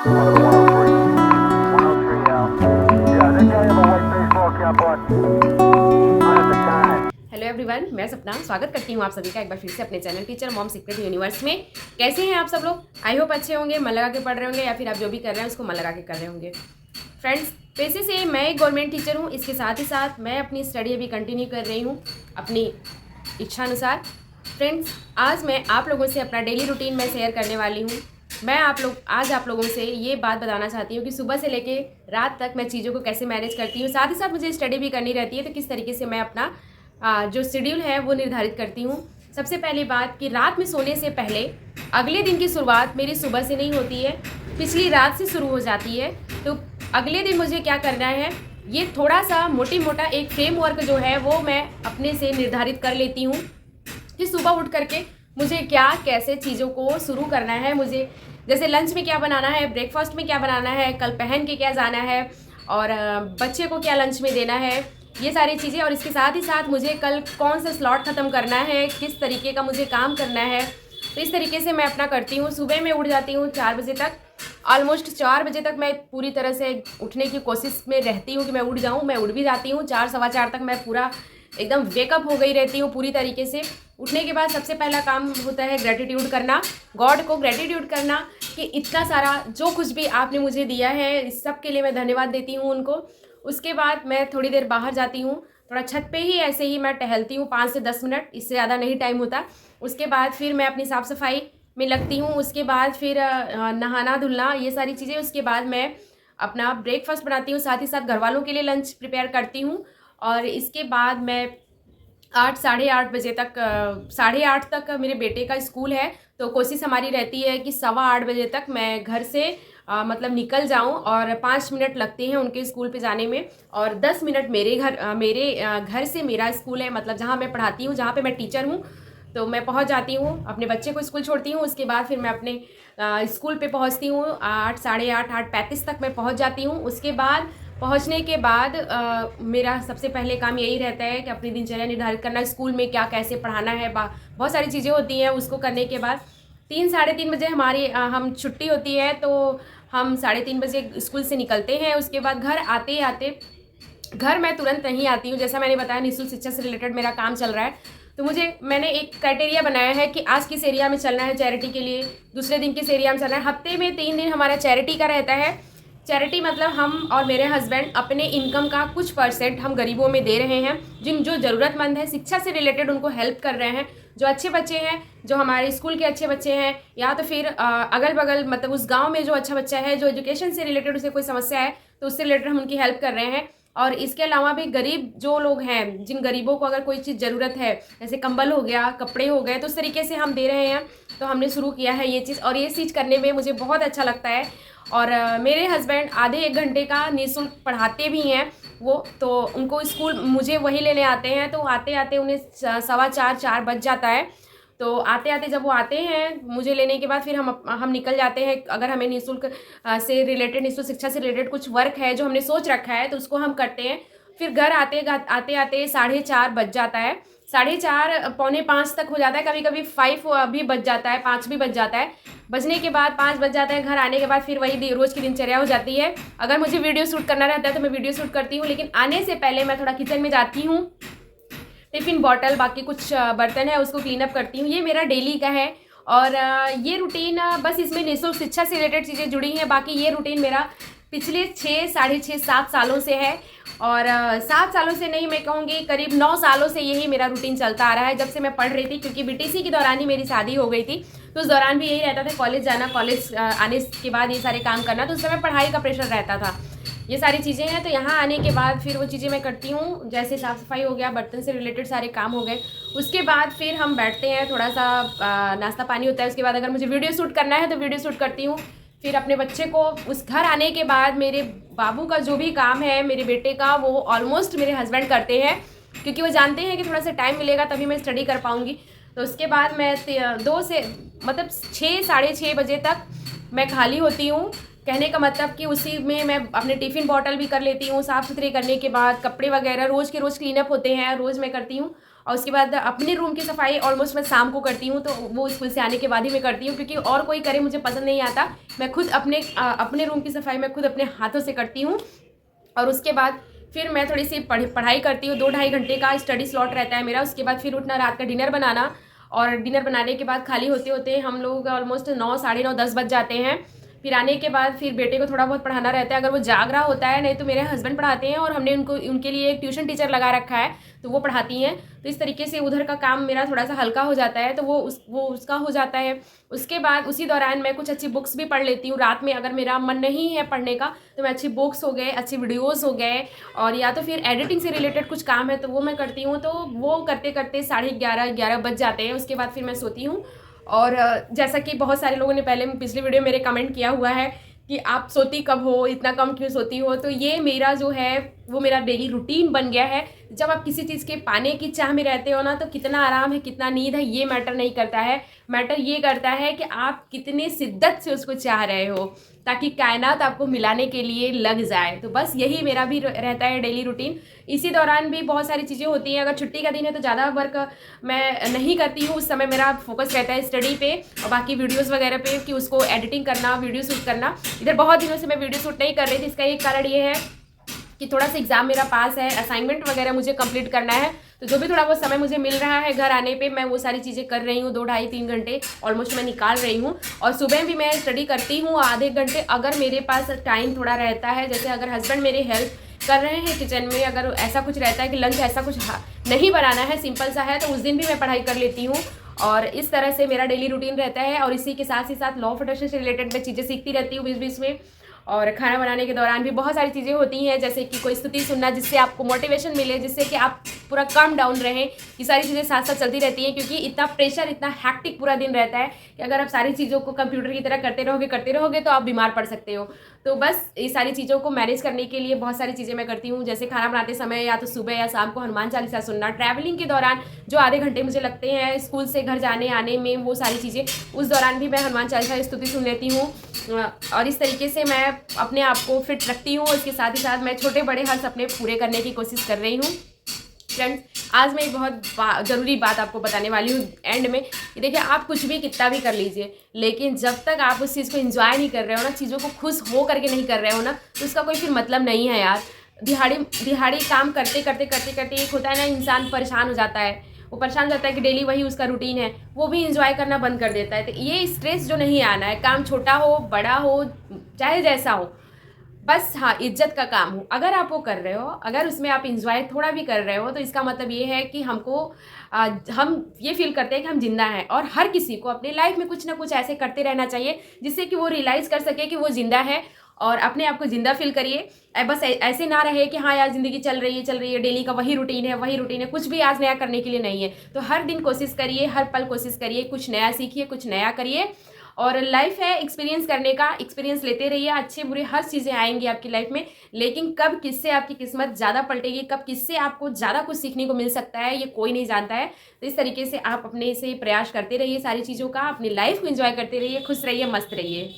103. 103 out. Yeah, that guy have a white baseball cap on. Run at the time. Hello everyone, मैं सपना स्वागत करती हूँ आप सभी का एक बार फिर से अपने channel teacher mom secret universe में। कैसे हैं आप सब लोग? आई होप अच्छे होंगे, मन लगा के पढ़ रहे होंगे या फिर आप जो भी कर रहे हैं उसको मन लगा के कर रहे होंगे। फ्रेंड्स, पैसे से मैं एक गवर्नमेंट टीचर हूँ, इसके साथ ही साथ मैं अपनी स्टडी अभी कंटिन्यू कर रही हूँ अपनी इच्छानुसार। फ्रेंड्स, आज मैं आप लोगों से अपना डेली रूटीन में शेयर करने वाली हूँ। मैं आज आप लोगों से ये बात बताना चाहती हूँ कि सुबह से लेके रात तक मैं चीज़ों को कैसे मैनेज करती हूँ, साथ ही साथ मुझे स्टडी भी करनी रहती है, तो किस तरीके से मैं अपना जो शेड्यूल है वो निर्धारित करती हूँ। सबसे पहली बात कि रात में सोने से पहले अगले दिन की शुरुआत मेरी सुबह से नहीं होती है, पिछली रात से शुरू हो जाती है। तो अगले दिन मुझे क्या करना है, ये थोड़ा सा मोटा एक फ्रेमवर्क जो है वो मैं अपने से निर्धारित कर लेती हूँ कि सुबह उठ करके मुझे क्या कैसे चीज़ों को शुरू करना है। मुझे जैसे लंच में क्या बनाना है, ब्रेकफास्ट में क्या बनाना है, कल पहन के क्या जाना है और बच्चे को क्या लंच में देना है, ये सारी चीज़ें। और इसके साथ ही साथ मुझे कल कौन सा स्लॉट ख़त्म करना है, किस तरीके का मुझे काम करना है, तो इस तरीके से मैं अपना करती हूँ। सुबह में उठ जाती हूँ 4 बजे तक, ऑलमोस्ट 4 बजे तक मैं पूरी तरह से उठने की कोशिश में रहती हूँ कि मैं उठ जाऊँ। मैं उठ भी जाती हूँ, 4 सवा 4 तक मैं पूरा एकदम वेकअप हो गई रहती हूँ पूरी तरीके से। उठने के बाद सबसे पहला काम होता है ग्रेटिट्यूड करना, गॉड को ग्रेटिट्यूड करना कि इतना सारा जो कुछ भी आपने मुझे दिया है इस सब के लिए मैं धन्यवाद देती हूँ उनको। उसके बाद मैं थोड़ी देर बाहर जाती हूँ, थोड़ा छत पे ही ऐसे ही मैं टहलती हूँ 5 से 10 मिनट, इससे ज़्यादा नहीं टाइम होता। उसके बाद फिर मैं अपनी साफ़ सफाई में लगती हूँ। उसके बाद फिर नहाना धुलना ये सारी चीज़ें। उसके बाद मैं अपना ब्रेकफास्ट बनाती हूँ, साथ ही साथ घर वालों के लिए लंच प्रिपेयर करती हूँ। और इसके बाद मैं 8 साढ़े 8 बजे तक 8:30 तक मेरे बेटे का स्कूल है, तो कोशिश हमारी रहती है कि 8:15 बजे तक मैं घर से मतलब निकल जाऊं। और 5 मिनट लगते हैं उनके स्कूल पे जाने में, और 10 मिनट मेरे घर से मेरा स्कूल है, मतलब जहां मैं पढ़ाती हूं, जहां पे मैं टीचर हूं, तो मैं पहुंच जाती हूँ, अपने बच्चे को स्कूल छोड़ती हूँ। उसके बाद फिर मैं अपने स्कूल पे पहुँचती हूँ 8 साढ़े 8 8:35 तक मैं पहुँच जाती हूँ। उसके बाद पहुँचने के बाद मेरा सबसे पहले काम यही रहता है कि अपनी दिनचर्या निर्धारित करना, स्कूल में क्या कैसे पढ़ाना है, बहुत सारी चीज़ें होती हैं। उसको करने के बाद 3 साढ़े 3 बजे हमारी हम छुट्टी होती है, तो हम 3:30 बजे स्कूल से निकलते हैं। उसके बाद घर आते आते, घर मैं तुरंत नहीं आती हूँ, जैसा मैंने बताया निःशुल्क शिक्षा से रिलेटेड मेरा काम चल रहा है, तो मैंने एक क्राइटेरिया बनाया है कि आज किस एरिया में चलना है चैरिटी के लिए, दूसरे दिन किस एरिया में चलना है। हफ्ते में 3 दिन हमारा चैरिटी का रहता है। चैरिटी मतलब हम और मेरे हस्बैंड अपने इनकम का कुछ परसेंट हम गरीबों में दे रहे हैं, जो ज़रूरतमंद है, शिक्षा से रिलेटेड उनको हेल्प कर रहे हैं। जो अच्छे बच्चे हैं, जो हमारे स्कूल के अच्छे बच्चे हैं, या तो फिर अगल बगल मतलब उस गांव में जो अच्छा बच्चा है, जो एजुकेशन से रिलेटेड उसे कोई समस्या है, तो उससे रिलेटेड हम उनकी हेल्प कर रहे हैं। और इसके अलावा भी गरीब जो लोग हैं, जिन गरीबों को अगर कोई चीज़ ज़रूरत है, जैसे कंबल हो गया, कपड़े हो गए, तो उस तरीके से हम दे रहे हैं। तो हमने शुरू किया है ये चीज़, और ये चीज़ करने में मुझे बहुत अच्छा लगता है। और मेरे हस्बैंड आधे 1 घंटे का निःशुल्क पढ़ाते भी हैं वो, तो उनको स्कूल मुझे वही लेने आते हैं, तो आते आते उन्हें 4:15 बज जाता है। तो आते आते जब वो आते हैं मुझे लेने के बाद, फिर हम निकल जाते हैं। अगर हमें निःशुल्क से रिलेटेड, निःशुल्क शिक्षा से रिलेटेड कुछ वर्क है जो हमने सोच रखा है, तो उसको हम करते हैं। फिर घर आते आते 4:30 बज जाता है, 4:30 पौने 5 तक हो जाता है, कभी कभी 5 भी बज जाता है, 5 भी बज जाता है। बजने के बाद 5 बज जाता है, घर आने के बाद फिर वही रोज़ की दिनचर्या हो जाती है। अगर मुझे वीडियो शूट करना रहता है तो मैं वीडियो शूट करती हूँ, लेकिन आने से पहले मैं थोड़ा किचन में जाती हूँ, टिफ़िन बॉटल, बाकी कुछ बर्तन है उसको क्लीन अप करती हूँ। ये मेरा डेली का है। और ये रूटीन बस इसमें निःशुल्क शिक्षा से रिलेटेड चीज़ें जुड़ी हैं। बाकी ये रूटीन मेरा पिछले 6 साढ़े 6 7 सालों से है। और 7 सालों से नहीं, मैं कहूँगी करीब 9 सालों से यही मेरा रूटीन चलता आ रहा है, जब से मैं पढ़ रही थी। क्योंकि बीटीसी के दौरान ही मेरी शादी हो गई थी, तो उस दौरान भी यही रहता था, कॉलेज जाना, कॉलेज आने के बाद ये सारे काम करना, तो उस समय पढ़ाई का प्रेशर रहता था। ये सारी चीज़ें हैं, तो यहाँ आने के बाद फिर वो चीज़ें मैं करती हूँ, जैसे साफ़ सफाई हो गया, बर्तन से रिलेटेड सारे काम हो गए। उसके बाद फिर हम बैठते हैं, थोड़ा सा नाश्ता पानी होता है। उसके बाद अगर मुझे वीडियो शूट करना है तो वीडियो शूट करती हूँ। फिर अपने बच्चे को उस घर आने के बाद मेरे बाबू का जो भी काम है, मेरे बेटे का, वो ऑलमोस्ट मेरे हस्बैंड करते हैं, क्योंकि वो जानते हैं कि थोड़ा सा टाइम मिलेगा तभी मैं स्टडी कर पाऊँगी। तो उसके बाद मैं 2 से मतलब 6 साढ़े 6 बजे तक मैं खाली होती हूँ। कहने का मतलब कि उसी में मैं अपने टिफ़िन बॉटल भी कर लेती हूँ, साफ़ सुथरे करने के बाद कपड़े वगैरह रोज़ के रोज़ क्लीनअप होते हैं, रोज़ मैं करती हूँ। और उसके बाद अपने रूम की सफाई ऑलमोस्ट मैं शाम को करती हूँ, तो वो स्कूल से आने के बाद ही मैं करती हूँ, क्योंकि और कोई करे मुझे पसंद नहीं आता। मैं खुद अपने रूम की सफाई मैं खुद अपने हाथों से करती हूँ। और उसके बाद फिर मैं थोड़ी सी पढ़ाई करती हूँ, 2-2.5 घंटे का स्टडी स्लॉट रहता है मेरा। उसके बाद फिर उठना, रात का डिनर बनाना, और डिनर बनाने के बाद खाली होते होते हम लोग ऑलमोस्ट 9, साढ़े 9, 10 बज जाते हैं। फिर आने के बाद फिर बेटे को थोड़ा बहुत पढ़ाना रहता है, अगर वो जाग रहा होता है, नहीं तो मेरे हस्बैंड पढ़ाते हैं, और हमने उनके लिए एक ट्यूशन टीचर लगा रखा है, तो वो पढ़ाती हैं। तो इस तरीके से उधर का काम मेरा थोड़ा सा हल्का हो जाता है, तो वो उसका हो जाता है। उसके बाद उसी दौरान मैं कुछ अच्छी बुक्स भी पढ़ लेती हूँ। रात में अगर मेरा मन नहीं है पढ़ने का, तो मैं अच्छी बुक्स हो गए, अच्छी वीडियोज़ हो गए, और या तो फिर एडिटिंग से रिलेटेड कुछ काम है तो वो मैं करती हूँ। तो वो करते करते 11:30 बज जाते हैं। उसके बाद फिर मैं सोती हूँ। और जैसा कि बहुत सारे लोगों ने पहले पिछले वीडियो मेरे कमेंट किया हुआ है कि आप सोती कब हो, इतना कम क्यों सोती हो, तो ये मेरा जो है वो मेरा डेली रूटीन बन गया है। जब आप किसी चीज़ के पाने की चाह में रहते हो ना, तो कितना आराम है, कितना नींद है, ये मैटर नहीं करता है। मैटर ये करता है कि आप कितने शिद्दत से उसको चाह रहे हो, ताकि कायनात आपको मिलाने के लिए लग जाए। तो बस यही मेरा भी रहता है डेली रूटीन। इसी दौरान भी बहुत सारी चीज़ें होती हैं। अगर छुट्टी का दिन है तो ज़्यादा वर्क मैं नहीं करती हूँ, उस समय मेरा फोकस रहता है स्टडी पे और बाकी वीडियोज़ वगैरह पे, कि उसको एडिटिंग करना, वीडियो शूट करना। इधर बहुत दिनों से मैं वीडियो शूट नहीं कर रही थी। इसका एक कारण ये है कि थोड़ा सा एग्ज़ाम मेरा पास है, असाइनमेंट वगैरह मुझे कंप्लीट करना है, तो जो भी थोड़ा बहुत समय मुझे मिल रहा है घर आने पे, मैं वो सारी चीज़ें कर रही हूँ। 2-2.5-3 घंटे ऑलमोस्ट मैं निकाल रही हूँ। और सुबह भी मैं स्टडी करती हूँ आधे घंटे, अगर मेरे पास टाइम थोड़ा रहता है। जैसे अगर हस्बैंड मेरे हेल्प कर रहे हैं किचन में, अगर ऐसा कुछ रहता है कि लंच ऐसा कुछ नहीं बनाना है, सिंपल सा है, तो उस दिन भी मैं पढ़ाई कर लेती हूँ। और इस तरह से मेरा डेली रूटीन रहता है। और इसी के साथ ही साथ लॉ ऑफ अट्रैक्शन से रिलेटेड मैं चीज़ें सीखती रहती हूँ बीच बीच में। और खाना बनाने के दौरान भी बहुत सारी चीज़ें होती हैं, जैसे कि कोई स्तुति सुनना जिससे आपको मोटिवेशन मिले, जिससे कि आप पूरा काम डाउन रहें। ये सारी चीज़ें साथ साथ चलती रहती हैं, क्योंकि इतना प्रेशर, इतना हैक्टिक पूरा दिन रहता है कि अगर आप सारी चीज़ों को कंप्यूटर की तरह करते रहोगे तो आप बीमार पड़ सकते हो। तो बस ये सारी चीज़ों को मैनेज करने के लिए बहुत सारी चीज़ें मैं करती हूँ, जैसे खाना बनाते समय या तो सुबह या शाम को हनुमान चालीसा सुनना, ट्रैवलिंग के दौरान जो आधे घंटे मुझे लगते हैं स्कूल से घर जाने आने में, वो सारी चीज़ें, उस दौरान भी मैं हनुमान चालीसा स्तुति सुन लेती हूँ। और इस तरीके से मैं अपने आप को फिट रखती हूँ। इसके साथ ही साथ मैं छोटे बड़े हर सपने पूरे करने की कोशिश कर रही हूँ। फ्रेंड्स, आज मैं एक बहुत ज़रूरी बात आपको बताने वाली हूँ एंड में, कि देखिए, आप कुछ भी कितना भी कर लीजिए, लेकिन जब तक आप उस चीज़ को एंजॉय नहीं कर रहे हो ना, चीज़ों को खुश हो करके नहीं कर रहे हो ना, तो उसका कोई फिर मतलब नहीं है यार। दिहाड़ी काम करते करते एक होता है ना, इंसान परेशान हो जाता है। वो परेशान हो जाता है कि डेली वही उसका रूटीन है, वो भी इंजॉय करना बंद कर देता है। तो ये स्ट्रेस जो नहीं आना है, काम छोटा हो बड़ा हो चाहे जैसा हो, बस हाँ, इज्जत का काम हो, अगर आप वो कर रहे हो, अगर उसमें आप इंजॉय थोड़ा भी कर रहे हो, तो इसका मतलब ये है कि हम ये फील करते हैं कि हम जिंदा हैं। और हर किसी को अपनी लाइफ में कुछ ना कुछ ऐसे करते रहना चाहिए जिससे कि वो रियलाइज़ कर सके कि वो जिंदा है, और अपने आप को जिंदा फील करिए। बस ऐसे ना रहे कि हाँ यार, ज़िंदगी चल रही है, डेली का वही रूटीन है, कुछ भी आज नया करने के लिए नहीं है। तो हर दिन कोशिश करिए, हर पल कोशिश करिए, कुछ नया सीखिए, कुछ नया करिए। और लाइफ है एक्सपीरियंस करने का, एक्सपीरियंस लेते रहिए। अच्छे बुरे हर चीज़ें आएंगी आपकी लाइफ में, लेकिन कब किससे आपकी किस्मत ज़्यादा पलटेगी, कब किससे आपको ज़्यादा कुछ सीखने को मिल सकता है, ये कोई नहीं जानता है। तो इस तरीके से आप अपने से प्रयास करते रहिए सारी चीज़ों का, अपनी लाइफ को एंजॉय करते रहिए, खुश रहिए, मस्त रहिए।